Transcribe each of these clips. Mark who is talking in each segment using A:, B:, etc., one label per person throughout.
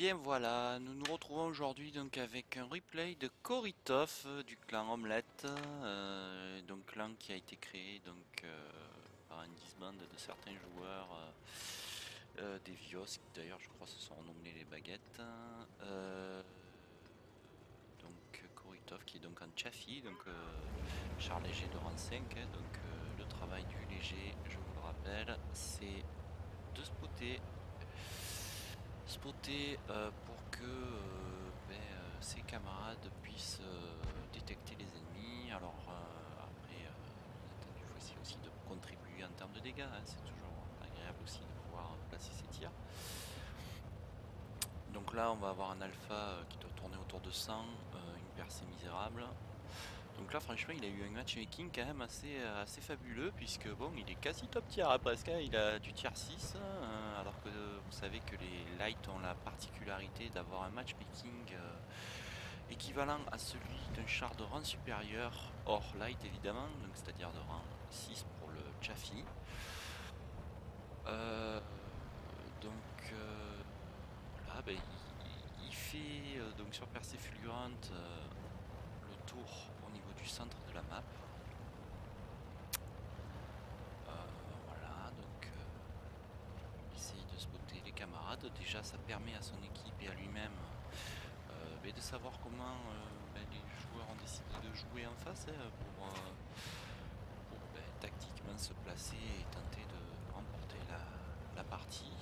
A: bien voilà, nous nous retrouvons aujourd'hui donc avec un replay de Koritov du clan Omelette, donc clan qui a été créé par un disband de certains joueurs des Vios, qui d'ailleurs je crois se sont renommés les baguettes. Donc Koritov qui est donc en Chafi, donc char léger de rang 5, hein, donc le travail du léger, je vous le rappelle, c'est de spotter pour que ses camarades puissent détecter les ennemis. Alors après, bien entendu, il faut essayer aussi de contribuer en termes de dégâts, hein. C'est toujours agréable aussi de pouvoir placer ses tirs. Donc là, on va avoir un alpha qui doit tourner autour de 100, une percée misérable. Donc là, franchement, il a eu un matchmaking quand même assez fabuleux, puisque bon, il est quasi top tier hein, presque, hein. Il a du tier 6, alors que vous savez que les light ont la particularité d'avoir un matchmaking équivalent à celui d'un char de rang supérieur, hors light évidemment, donc c'est-à-dire de rang 6 pour le Chaffee. Donc voilà, ben, il fait donc sur percée fulgurante le tour au niveau du centre de la map. Voilà, donc il essaye de spotter les camarades. Déjà, ça permet à son équipe et à lui-même de savoir comment les joueurs ont décidé de jouer en face pour tactiquement se placer et tenter de remporter la partie.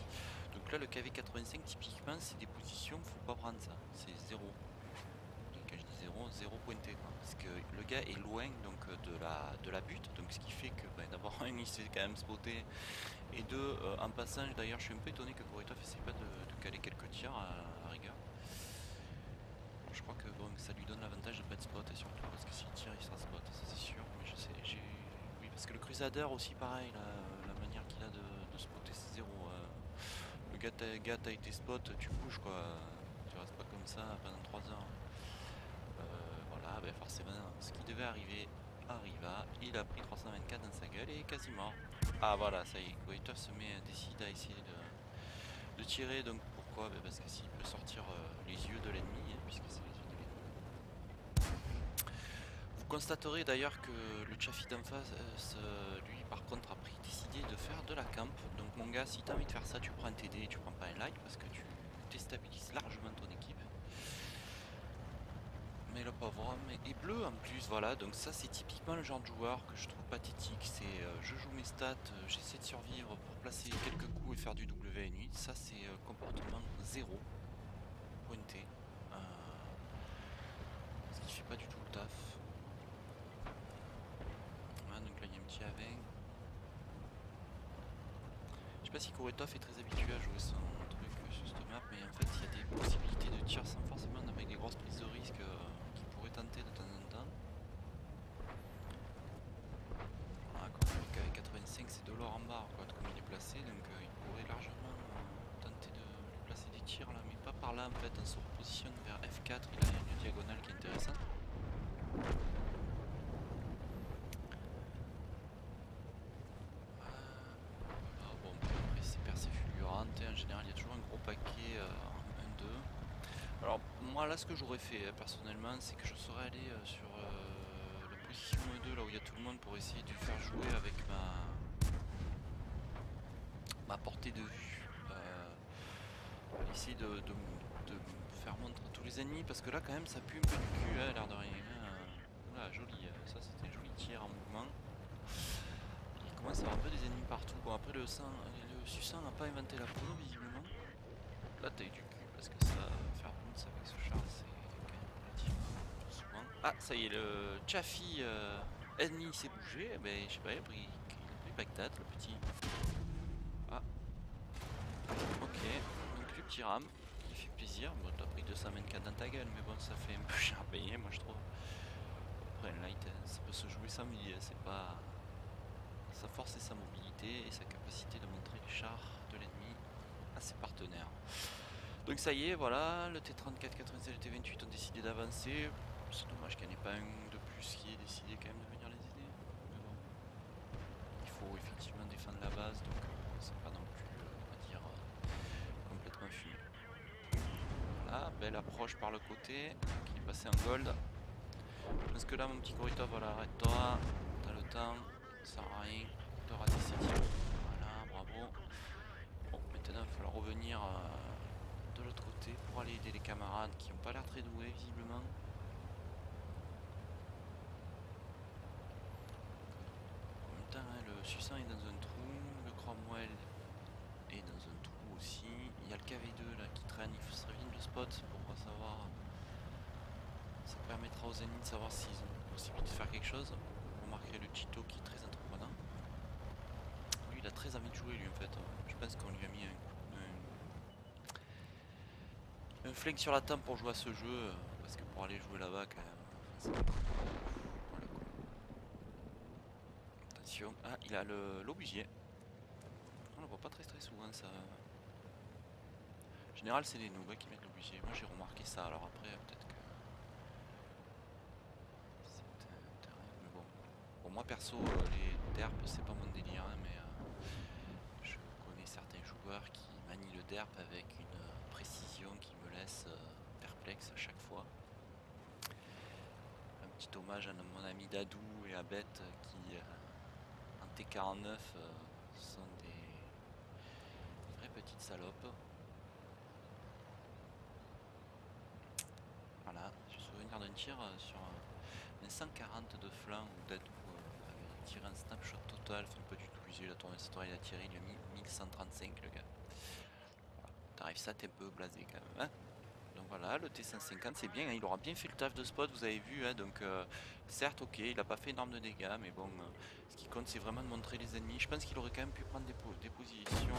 A: Donc là, le KV85, typiquement, c'est des positions, faut pas prendre ça, c'est 0. Quand je dis 0, 0 pointé quoi. Parce que le gars est loin donc de la butte, donc ce qui fait que d'abord il s'est quand même spoté, et deux, en passant d'ailleurs je suis un peu étonné que Koritov essaie pas de caler quelques tirs à rigueur. Bon, je crois que bon, ça lui donne l'avantage de pas être spot, et surtout parce que s'il tire il sera spot, ça c'est sûr, mais je sais, oui, parce que le Crusader aussi pareil, la manière qu'il a de spotter c'est 0. Le gars t'as été spot, tu bouges quoi, tu restes pas comme ça pendant 3 heures. Voilà, forcément, ce qui devait arriver arriva. Il a pris 324 dans sa gueule et est quasi mort. Ah voilà, ça y est, Koitov décide à essayer de tirer. Donc pourquoi parce que s'il peut sortir les yeux de l'ennemi, hein, puisque c'est les yeux de l'ennemi. Vous constaterez d'ailleurs que le Chafi d'en face, lui par contre, a décidé de faire de la camp. Donc mon gars, si t'as envie de faire ça, tu prends un TD et tu prends pas un like parce que tu déstabilises largement ton équipe. Mais le pauvre homme est bleu en plus, voilà, donc ça c'est typiquement le genre de joueur que je trouve pathétique, c'est je joue mes stats, j'essaie de survivre pour placer quelques coups et faire du WN8, ça c'est comportement 0, pointé, ce qui fait pas du tout le taf. Voilà, donc là il y a un petit avec. Je sais pas si Koretov est très habitué à jouer son truc sur cette map, mais en fait il y a des possibilités de tir sans forcément avec des grosses prises de risque qui pourraient tenter de temps en temps. Le KV85 c'est de l'or en barre quoi, comme il est placé, donc il pourrait largement tenter de lui placer des tirs là, mais pas par là en fait, on se repositionne vers F4, il a une diagonale qui est intéressante. Voilà, bon après c'est percée fulgurante, en général il y a toujours un gros paquet en 1-2. Alors moi là ce que j'aurais fait personnellement c'est que je serais allé sur la position 1-2 là où il y a tout le monde pour essayer de faire jouer avec ma portée de vue. Essayer de faire montre à tous les ennemis parce que là quand même ça pue un peu du cul l'air de rien. Voilà, joli, ça c'était un joli tir en mouvement. Il commence à y avoir un peu des ennemis partout. Bon après le Susan n'a pas inventé la poudre visiblement. Là t'as eu du cul parce que ça, faire bounce avec ce char c'est quand même relativement souvent. Ah ça y est, le Chaffee ennemi s'est bougé, je sais pas, il a pris Bagdad le petit. Ah ok, donc le petit ram. Fait plaisir, bon t'as pris 224 dans ta gueule, mais bon ça fait un peu cher payé moi je trouve. Après un light ça peut se jouer sans millier, c'est pas sa force et sa mobilité et sa capacité de montrer les chars de l'ennemi à ses partenaires. Donc ça y est, voilà, le T34, 96 et le T28 ont décidé d'avancer. C'est dommage qu'il n'y en ait pas un de plus qui ait décidé quand même de venir les aider. Mais bon, il faut effectivement défendre la base, donc c'est pas non plus, on va dire, complètement fumé. il approche par le côté, qui est passé en gold. Parce que là, mon petit Koritov, voilà, arrête-toi. T'as le temps, ça sert à rien de rater ces tirs. Voilà, bravo. Bon, maintenant, il va falloir revenir de l'autre côté pour aller aider les camarades qui n'ont pas l'air très doués, visiblement. En même temps, hein, le Suissant est dans un trou, le Cromwell est dans un trou aussi. Il y a le KV2 là qui traîne, il serait bien de spot pour savoir. Ça permettra aux ennemis de savoir s'ils ont la possibilité de faire quelque chose. Vous remarquerez le Chito qui est très entreprenant. Lui, il a très envie de jouer, lui, en fait. Je pense qu'on lui a mis un flingue sur la table pour jouer à ce jeu. Parce que pour aller jouer là-bas, quand même. Voilà, quoi. Attention. Ah, il a l'obusier. On le voit pas très souvent, ça. En général, c'est les noobs qui mettent l'obusier. Moi, j'ai remarqué ça. Alors après, peut-être que c'est un terrain. Mais bon. Bon, moi, perso, les derp, c'est pas mon délire, hein, mais je connais certains joueurs qui manient le derp avec une précision qui me laisse perplexe à chaque fois. Un petit hommage à mon ami Dadou et à Beth qui en T49 sont des vraies petites salopes. Voilà, je me souviens d'un tir sur un 140 de flanc où Dadou avait tiré un snapshot total, enfin pas du tout visé, il a tourné sa toile, il a tiré, il a mis 1135 le gars. Voilà. T'arrives ça, t'es un peu blasé quand même, hein. Donc voilà, le T150 c'est bien, hein, il aura bien fait le taf de spot, vous avez vu, hein, donc certes ok, il a pas fait énorme de dégâts, mais bon, ce qui compte c'est vraiment de montrer les ennemis. Je pense qu'il aurait quand même pu prendre des positions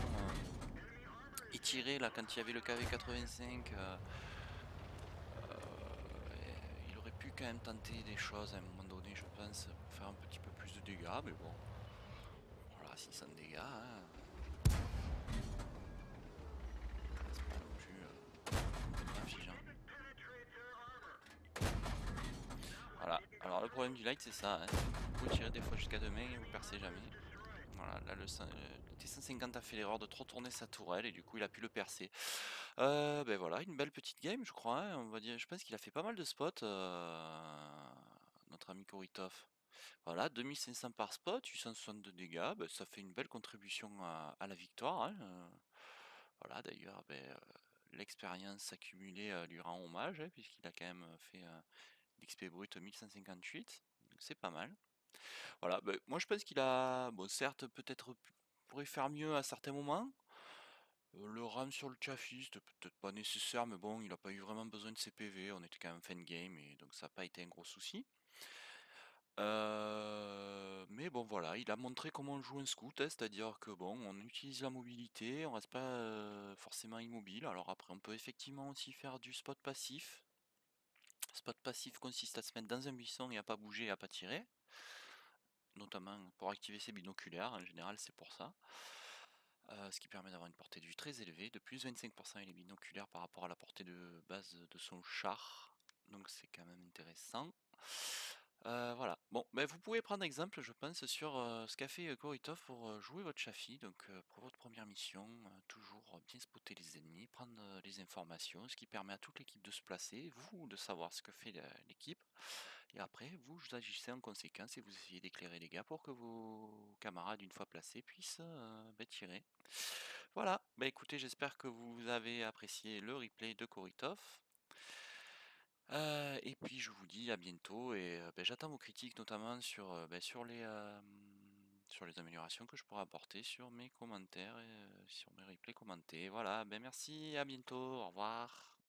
A: et tirer là quand il y avait le KV85, il aurait pu quand même tenter des choses à un moment donné, je pense, pour faire un petit peu plus de dégâts, mais bon, voilà, 600 dégâts, hein, c'est pas non plus complètement affligeant. Voilà, alors le problème du light c'est ça, hein. Vous pouvez tirer des fois jusqu'à demain et vous percez jamais. Voilà, là le T150 a fait l'erreur de trop tourner sa tourelle et du coup il a pu le percer. Ben voilà, une belle petite game je crois, hein, on va dire, je pense qu'il a fait pas mal de spots, notre ami Koritov. Voilà, 2500 par spot, 862 dégâts, ben, ça fait une belle contribution à la victoire, hein, voilà d'ailleurs, ben, l'expérience accumulée lui rend hommage, hein, puisqu'il a quand même fait l'XP brut 1158, donc c'est pas mal. Voilà, bah, moi je pense qu'il a, bon certes peut-être pourrait faire mieux à certains moments. Le RAM sur le Chaffee, c'était peut-être pas nécessaire, mais bon, il a pas eu vraiment besoin de ses PV, on était quand même fin de game, et donc ça n'a pas été un gros souci. Mais bon voilà, il a montré comment on joue un scout, hein, c'est-à-dire que bon, on utilise la mobilité, on reste pas forcément immobile. Alors après, on peut effectivement aussi faire du spot passif. Spot passif consiste à se mettre dans un buisson et à pas bouger et à pas tirer, notamment pour activer ses binoculaires, en général c'est pour ça. Ce qui permet d'avoir une portée de vue très élevée, de plus 25% et les binoculaires par rapport à la portée de base de son char. Donc c'est quand même intéressant. Voilà. Bon, ben vous pouvez prendre exemple, je pense, sur ce qu'a fait Koritov pour jouer votre Chafi. Donc pour votre première mission, toujours bien spotter les ennemis, prendre les informations, ce qui permet à toute l'équipe de se placer, vous de savoir ce que fait l'équipe. Et après, vous agissez en conséquence et vous essayez d'éclairer les gars pour que vos camarades, une fois placés, puissent tirer. Voilà, bah écoutez, j'espère que vous avez apprécié le replay de Koritov. Et puis je vous dis à bientôt et j'attends vos critiques notamment sur, sur les améliorations que je pourrais apporter sur mes commentaires et sur mes replays commentés. Voilà, merci, à bientôt, au revoir.